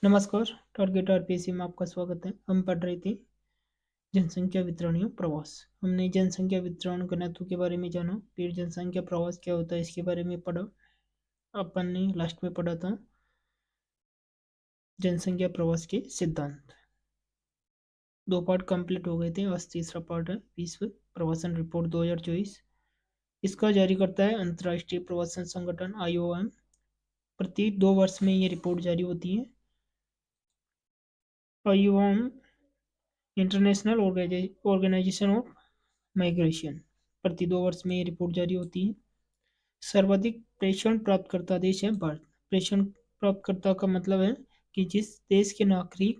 नमस्कार। Target RPSC में आपका स्वागत है। हम पढ़ रहे थे जनसंख्या वितरण या प्रवास। हमने जनसंख्या वितरण घनत्व के बारे में जाना, फिर जनसंख्या प्रवास क्या होता है इसके बारे में पढ़ा। अपन ने लास्ट में पढ़ा था जनसंख्या प्रवास के सिद्धांत। दो पार्ट कंप्लीट हो गए थे, आज तीसरा पार्ट है विश्व प्रवासन रिपोर्ट 2024। इसका जारी करता है अंतर्राष्ट्रीय प्रवासन संगठन IOM। प्रति 2 वर्ष में ये रिपोर्ट जारी होती है। IOM international organisation of migration. प्रति 2 वर्ष में ये रिपोर्ट जारी होती है। सर्वाधिक प्रेषण प्राप्तकर्ता देश है भारत। प्रेषण प्राप्तकर्ता का मतलब है कि जिस देश के नागरिक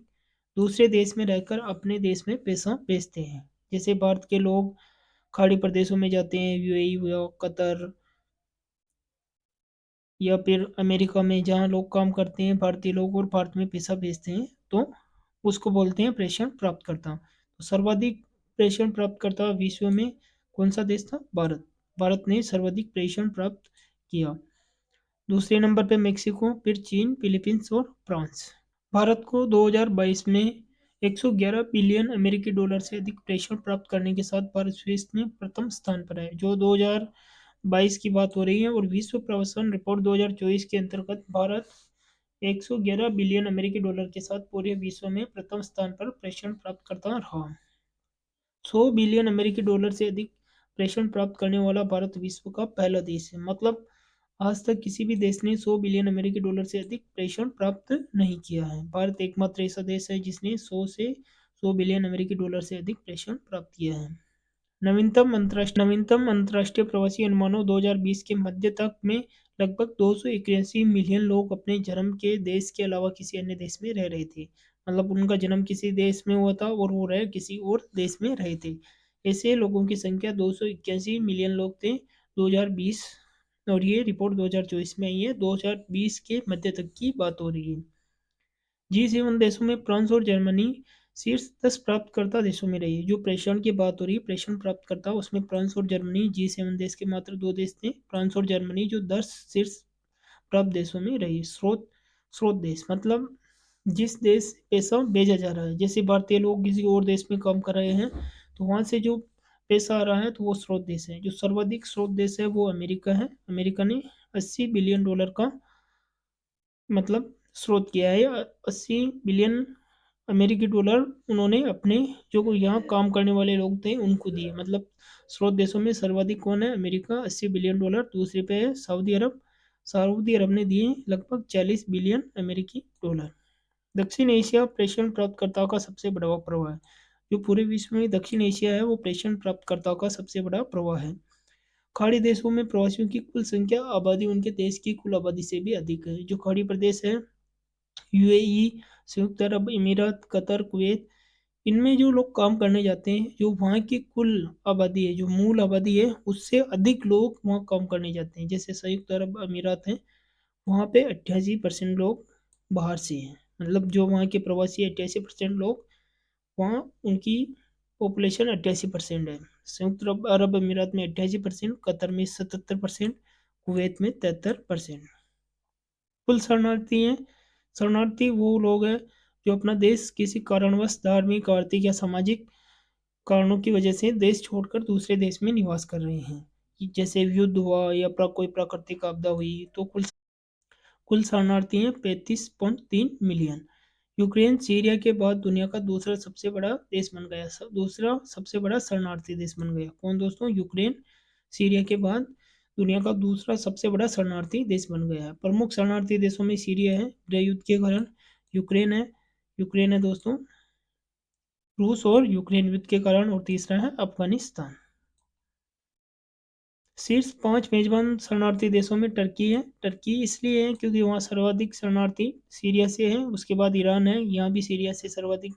दूसरे देश में रहकर अपने देश में पैसा भेजते हैं। जैसे भारत के लोग खाड़ी प्रदेशों में जाते हैं, UAE या कतर या फिर अमेरिका में, जहाँ लोग काम करते हैं भारतीय लोग और भारत में पैसा भेजते हैं, तो उसको बोलते हैं प्रेषण प्राप्तकर्ता। तो सर्वाधिक प्रेषण प्राप्तकर्ता विश्व में कौन सा देश था? भारत। भारत ने सर्वाधिक प्रेषण प्राप्त किया। दूसरे नंबर पे मेक्सिको, फिर चीन, फिलीपींस और फ्रांस। भारत को 2022 में 111 बिलियन अमेरिकी डॉलर से अधिक प्रेषण प्राप्त करने के साथ भारत विश्व में प्रथम स्थान पर है। जो 2022 की बात हो रही है, और विश्व प्रवासन रिपोर्ट 2024 के अंतर्गत भारत 111 बिलियन अमेरिकी डॉलर के साथ पूरे विश्व में प्रथम स्थान पर प्रेषण प्राप्त करता रहा। 100 बिलियन अमेरिकी डॉलर से अधिक प्रेषण प्राप्त करने वाला भारत विश्व का पहला देश है। मतलब आज तक किसी भी देश ने 100 बिलियन अमेरिकी डॉलर से अधिक प्रेषण प्राप्त नहीं किया है। भारत एकमात्र ऐसा देश है जिसने 100 बिलियन अमेरिकी डॉलर से अधिक प्रेषण प्राप्त किया है। नवीनतम अंतर्राष्ट्रीय प्रवासी अनुमानों 2020 के मध्य तक में लगभग 281 मिलियन लोग अपने जन्म के देश के अलावा किसी अन्य देश में रह रहे थे। मतलब उनका जन्म किसी देश में हुआ था और वो रह किसी और देश में रहे थे। ऐसे लोगों की संख्या 281 मिलियन लोग थे 2020, और ये रिपोर्ट 2024 में आई है। 2020 के मध्य तक की बात हो रही है। G7 देशों में फ्रांस और जर्मनी शीर्ष 10 प्राप्तकर्ता देशों में रही है। जो प्रेषण की बात हो रही है, प्रेषण प्राप्तकर्ता, उसमें फ्रांस और जर्मनी G7 देश के मात्र 2 देश थे, फ्रांस और जर्मनी, जो 10 शीर्ष प्राप्त देशों में रही। स्रोत देश मतलब जिस देश से पैसा भेजा जा रहा है। जैसे भारतीय लोग किसी और देश में काम कर रहे हैं, तो वहां से जो पैसा आ रहा है तो वो स्रोत देश है। जो सर्वाधिक स्रोत देश है वो अमेरिका है। अमेरिका ने 80 बिलियन डॉलर का मतलब स्रोत किया है। 80 बिलियन अमेरिकी डॉलर उन्होंने अपने जो यहाँ काम करने वाले लोग थे उनको दिए। मतलब स्रोत देशों में सर्वाधिक कौन है? America, 80 billion dollar. दूसरे पे है सऊदी अरब। सऊदी अरब ने दिए लगभग 40 बिलियन अमेरिकी डॉलर। दक्षिण एशिया प्रेषण प्राप्तकर्ताओं का सबसे बड़ा प्रवाह है। जो पूरे विश्व में दक्षिण एशिया है वो प्रेषण प्राप्तकर्ताओं का सबसे बड़ा प्रवाह है। खाड़ी देशों में प्रवासियों की कुल संख्या आबादी उनके देश की कुल आबादी से भी अधिक है। जो खाड़ी प्रदेश है, UAE, संयुक्त अरब अमीरात, कतर, कुवैत, इनमें जो लोग काम करने जाते हैं, जो वहाँ की कुल आबादी है, जो मूल आबादी है, उससे अधिक लोग वहाँ काम करने जाते हैं। जैसे संयुक्त अरब अमीरात हैं, वहाँ पे 88% लोग बाहर से हैं। मतलब जो वहाँ के प्रवासी 88% लोग, वहाँ उनकी पॉपुलेशन 88% है। संयुक्त अरब अमीरात में 88%, कतर में 77%, कुवैत में 73%। कुल शरणार्थी हैं। शरणार्थी वो लोग हैं जो अपना देश किसी कारणवश, धार्मिक, आर्थिक या सामाजिक कारणों की वजह से देश छोड़कर दूसरे देश में निवास कर रहे हैं। जैसे युद्ध हुआ या कोई प्राकृतिक आपदा हुई, तो कुल शरणार्थी हैं 35.3 मिलियन। यूक्रेन सीरिया के बाद दुनिया का दूसरा सबसे बड़ा देश बन गया। दूसरा सबसे बड़ा शरणार्थी देश बन गया। कौन दोस्तों? यूक्रेन सीरिया के बाद दुनिया का दूसरा सबसे बड़ा शरणार्थी देश बन गया है। प्रमुख शरणार्थी देशों में सीरिया है गृह युद्ध के कारण, यूक्रेन है दोस्तों, रूस और यूक्रेन युद्ध के कारण, और तीसरा है अफगानिस्तान। शीर्ष 5 मेजबान शरणार्थी देशों में टर्की है। टर्की इसलिए है क्योंकि वहाँ सर्वाधिक शरणार्थी सीरिया से हैं। उसके बाद ईरान है, यहाँ भी सीरिया से सर्वाधिक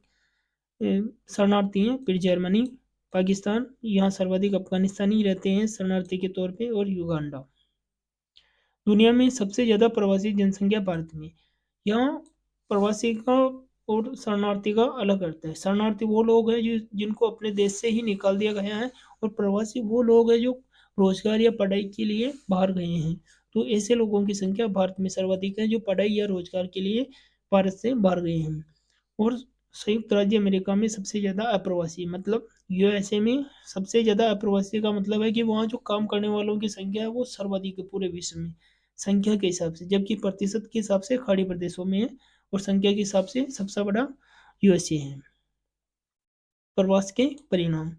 शरणार्थी हैं। फिर जर्मनी, पाकिस्तान, यहाँ सर्वाधिक अफगानिस्तानी रहते हैं शरणार्थी के तौर पे, और युगांडा। दुनिया में सबसे ज़्यादा प्रवासी जनसंख्या भारत में। यहाँ प्रवासी का और शरणार्थी का अलग अर्थ है। शरणार्थी वो लोग हैं जो जिनको अपने देश से ही निकाल दिया गया है, और प्रवासी वो लोग हैं जो रोजगार या पढ़ाई के लिए बाहर गए हैं। तो ऐसे लोगों की संख्या भारत में सर्वाधिक है जो पढ़ाई या रोजगार के लिए भारत से बाहर गए हैं। और संयुक्त राज्य अमेरिका में सबसे ज़्यादा अप्रवासी, मतलब यूएसए में सबसे ज़्यादा अप्रवासी का मतलब है कि वहाँ जो काम करने वालों की संख्या है वो सर्वाधिक है पूरे विश्व में, संख्या के हिसाब से, जबकि प्रतिशत के हिसाब से खाड़ी प्रदेशों में है, और संख्या के हिसाब से सबसे बड़ा यूएसए है। प्रवास के परिणाम,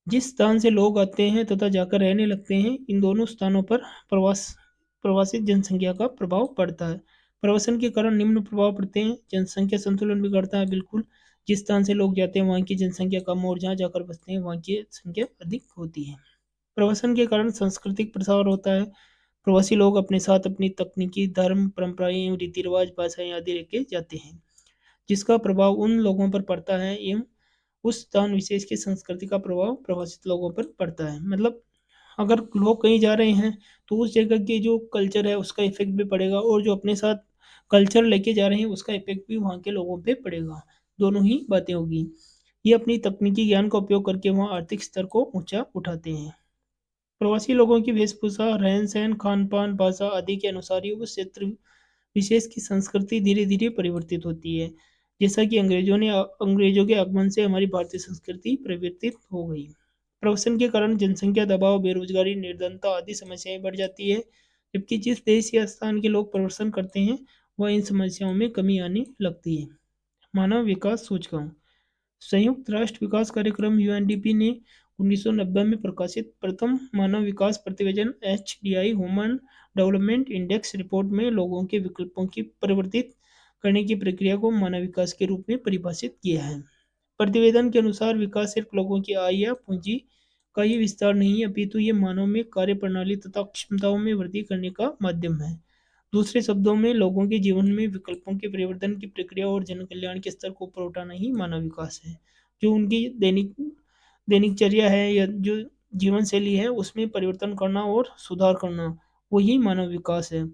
जिस स्थान से लोग आते हैं तथा जाकर रहने लगते हैं, इन दोनों स्थानों पर प्रवास प्रवासित जनसंख्या का प्रभाव पड़ता है। प्रवासन के कारण निम्न प्रभाव पड़ते हैं। जनसंख्या संतुलन बिगड़ता है, बिल्कुल। जिस स्थान से लोग जाते हैं वहाँ की जनसंख्या कम और जहाँ जाकर बसते हैं वहाँ की संख्या अधिक होती है। प्रवासन के कारण सांस्कृतिक प्रसार होता है। प्रवासी लोग अपने साथ अपनी तकनीकी, धर्म, परंपराएं, रीति रिवाज, भाषाएं आदि लेके जाते हैं, जिसका प्रभाव उन लोगों पर पड़ता है एवं उस स्थान विशेष की संस्कृति का प्रभाव प्रवासित लोगों पर पड़ता है। मतलब अगर लोग कहीं जा रहे हैं तो उस जगह के जो कल्चर है उसका इफेक्ट भी पड़ेगा, और जो अपने साथ कल्चर लेके जा रहे हैं उसका इफेक्ट भी वहाँ के लोगों पे पड़ेगा। दोनों ही बातें होगी। ये अपनी तकनीकी ज्ञान का उपयोग करके वहाँ आर्थिक स्तर को ऊंचा उठाते हैं। प्रवासी लोगों की वेशभूषा, रहन सहन, खान पान, भाषा आदि के अनुसार ही उस क्षेत्र विशेष की संस्कृति धीरे धीरे परिवर्तित होती है। जैसा कि अंग्रेजों के आगमन से हमारी भारतीय संस्कृति परिवर्तित हो गई। प्रवासन के कारण जनसंख्या दबाव, बेरोजगारी, निर्धनता आदि समस्याएं बढ़ जाती है, जबकि जिस देश या स्थान के लोग प्रवासन करते हैं वह इन समस्याओं में कमी आने लगती है। मानव विकास सूचकांक, संयुक्त राष्ट्र विकास कार्यक्रम यूएनडीपी ने 1990 में प्रकाशित प्रथम मानव विकास प्रतिवेदन HDI human development index report में लोगों के विकल्पों की परिवर्तित करने की प्रक्रिया को मानव विकास के रूप में परिभाषित किया है। प्रतिवेदन के अनुसार विकास सिर्फ लोगों की आय या पूंजी का ही विस्तार नहीं है, अपितु ये मानव में कार्य प्रणाली तथा क्षमताओं में वृद्धि करने का माध्यम है। दूसरे शब्दों में लोगों के जीवन में विकल्पों के परिवर्तन की प्रक्रिया और जन कल्याण के स्तर को ऊपर उठाना ही मानव विकास है। जो उनकी दैनिकचर्या है या जो जीवन शैली है उसमें परिवर्तन करना और सुधार करना, वही मानव विकास है।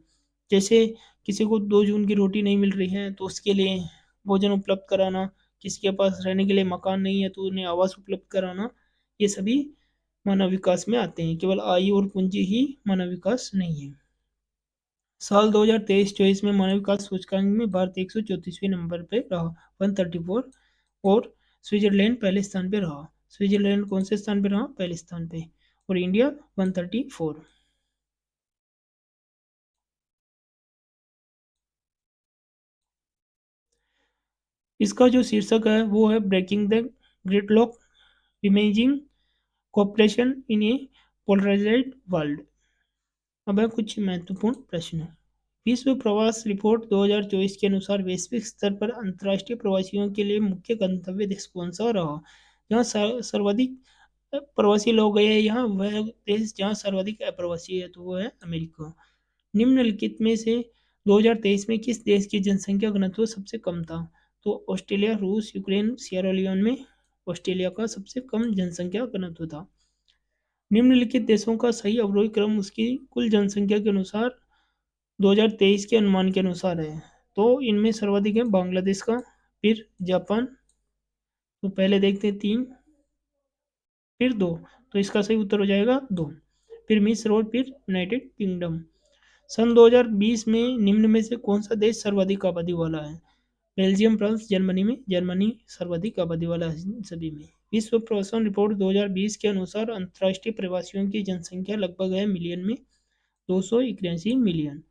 जैसे किसी को 2 जून की रोटी नहीं मिल रही है तो उसके लिए भोजन उपलब्ध कराना, किसी के पास रहने के लिए मकान नहीं है तो उन्हें आवास उपलब्ध कराना, ये सभी मानव विकास में आते हैं। केवल आयु और पूंजी ही मानव विकास नहीं है। साल 2023-24 में मानव विकास सूचकांक में भारत 134वें नंबर पर रहा, 134, और स्विट्जरलैंड पहले स्थान पर रहा। स्विट्जरलैंड कौन से स्थान पर रहा? पहले स्थान पे। और इंडिया 134। इसका जो शीर्षक है वो है breaking the gridlock, imagining cooperation in a polarised world. अब है कुछ महत्वपूर्ण प्रश्न। विश्व प्रवास रिपोर्ट 2024 के अनुसार वैश्विक स्तर पर अंतर्राष्ट्रीय प्रवासियों के लिए मुख्य गंतव्य देश कौन सा रहा? जहाँ सर्वाधिक प्रवासी लोग गए हैं, यहाँ वह देश जहाँ सर्वाधिक अप्रवासी है तो वो है अमेरिका। निम्नलिखित में से 2023 में किस देश की जनसंख्या घनत्व सबसे कम था? तो ऑस्ट्रेलिया, रूस, यूक्रेन, सियरा लियोन में ऑस्ट्रेलिया का सबसे कम जनसंख्या घनत्व था। निम्नलिखित देशों का सही अवरोही क्रम उसकी कुल जनसंख्या के अनुसार 2023 के अनुमान के अनुसार है। तो इनमें सर्वाधिक है बांग्लादेश का, फिर जापान, तो पहले देखते हैं 3, फिर 2, तो इसका सही उत्तर हो जाएगा 2, फिर मिस्र और फिर यूनाइटेड किंगडम। सन 2020 में निम्न में से कौन सा देश सर्वाधिक आबादी वाला है? बेल्जियम, फ्रांस, जर्मनी में जर्मनी सर्वाधिक आबादी वाला है इन सभी में। विश्व प्रवासन रिपोर्ट 2020 के अनुसार अंतर्राष्ट्रीय प्रवासियों की जनसंख्या लगभग है मिलियन में 281 मिलियन।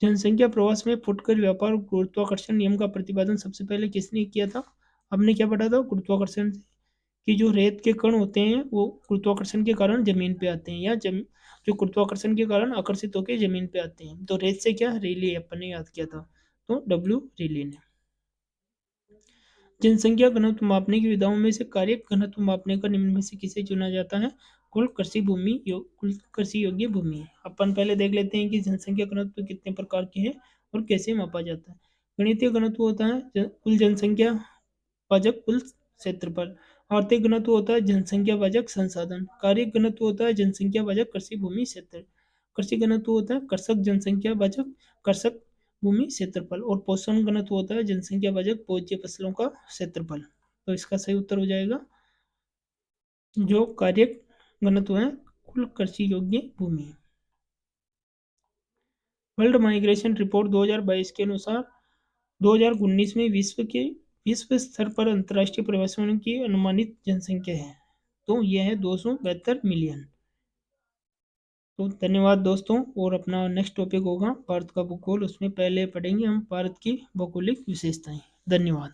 जनसंख्या प्रवास में फुटकर व्यापार गुरुत्वाकर्षण नियम का प्रतिपादन सबसे पहले किसने किया था? हमने क्या पढ़ा था गुरुत्वाकर्षण से, कि जो रेत के कण होते हैं वो गुरुत्वाकर्षण के कारण जमीन पे आते हैं, या जो गुरुत्वाकर्षण के कारण आकर्षित होकर जमीन पे आते हैं। तो रेत से क्या, रेले अपन ने याद किया था, तो डब्ल्यू रेले ने। जनसंख्या घनत्व मापने की विधाओं में से कार्य घनत्व मापने का निम्न में से किसे चुना जाता है? कुल कृषि योग्य भूमि। अपन पहले देख लेते हैं कि जनसंख्या घनत्व कितने प्रकार के हैं और कैसे मापा जाता है। गणितीय घनत्व होता है कुल जनसंख्या भाजक कुल क्षेत्रफल। आर्थिक घनत्व होता है जनसंख्या भाजक संसाधन। कार्य घनत्व होता है जनसंख्या भाजक कृषि भूमि क्षेत्र। कृषि घनत्व होता है कृषक जनसंख्या भाजक कृषक भूमि क्षेत्रफल। और पोषण घनत्व होता है जनसंख्या भाजक भोज्य फसलों का क्षेत्रफल। तो इसका सही उत्तर हो जाएगा जो कार्य घनत्व है कुल कृषि योग्य भूमि। वर्ल्ड माइग्रेशन रिपोर्ट 2022 के अनुसार 2019 में विश्व स्तर पर अंतर्राष्ट्रीय प्रवासियों की अनुमानित जनसंख्या है, तो यह है 272 मिलियन। तो धन्यवाद दोस्तों, और अपना नेक्स्ट टॉपिक होगा भारत का भूगोल, उसमें पहले पढ़ेंगे हम भारत की भौगोलिक विशेषताएं। धन्यवाद।